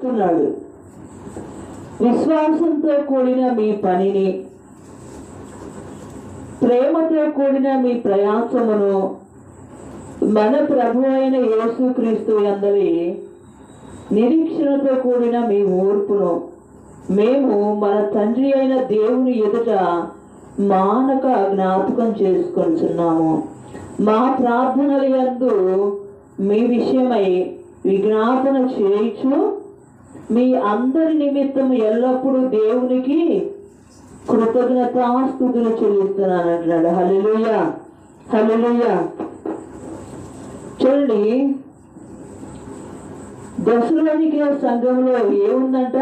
చెప్తున్నాడు. విశ్వాసంతో కూడిన మీ పనిని, ప్రేమతో కూడిన మీ ప్రయాసమును మన ప్రభు అయిన యేసుక్రీస్తు యందలి నిరీక్షణతో కూడిన మీ ఓర్పును మేము మన తండ్రి అయిన దేవుని ఎదుట మానక జ్ఞాపకం చేసుకొనుచున్నాము. మా ప్రార్థనల యందు మీ విషయమై విజ్ఞాపన చేయించు మీ అందరి నిమిత్తం ఎల్లప్పుడూ దేవునికి కృతజ్ఞతాస్తుతులు చెల్లిస్తున్నాను అంటున్నాడు. హల్లెలూయా, హల్లెలూయా. చూడండి, దశలోనికే సంఘంలో ఏముందంట?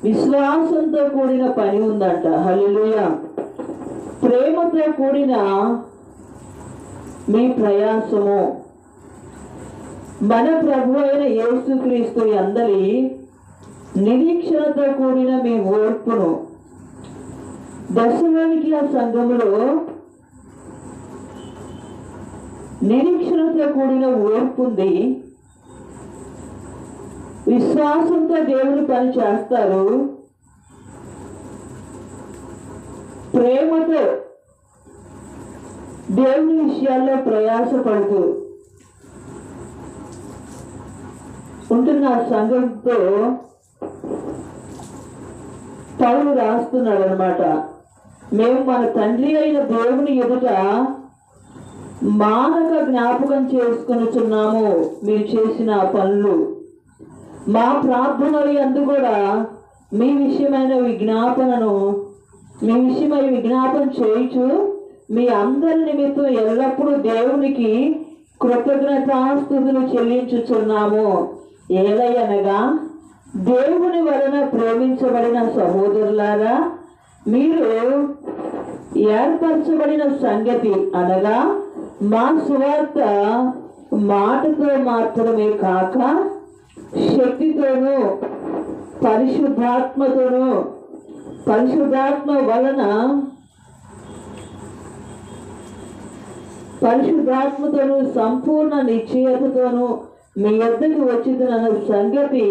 విశ్వాసంతో కూడిన పని ఉందంట. హల్లెలూయా. ప్రేమతో కూడిన మీ ప్రయాసము మన ప్రభు అయిన యేసుక్రీస్తు యందలి నిరీక్షణతో కూడిన మీ ఓర్పును. దశలోనికే సంఘములో నిరీక్షణతో కూడిన ఓర్పు ఉంది. విశ్వాసంతో దేవుని పని చేస్తారు. ప్రేమతో దేవుని విషయాల్లో ప్రయాసపడుతూ ఉంటున్న సంఘంతో పౌలు రాస్తున్నాడు అనమాట. మేము మన తండ్రి అయిన దేవుని ఎదుట మానక జ్ఞాపకం చేసుకొనుచున్నాము మీరు చేసిన పనులు. మా ప్రార్థనలు యందు కూడా మీ విషయమై విజ్ఞాపన చేయించు మీ అందరి నిమిత్తం ఎల్లప్పుడూ దేవునికి కృతజ్ఞతాస్తుతులు చెల్లించుచున్నాము. ఏలయనగా దేవుని వలన ప్రేమించబడిన సహోదరులారా, మీరు ఏర్పరచబడిన సంగతి అనగా మా సువార్త మాటతో మాత్రమే కాక శక్తితోనూ పరిశుద్ధాత్మతోనూ సంపూర్ణ నిశ్చయతతోనూ మీ యొద్దకు వచ్చిందన్న సంగతి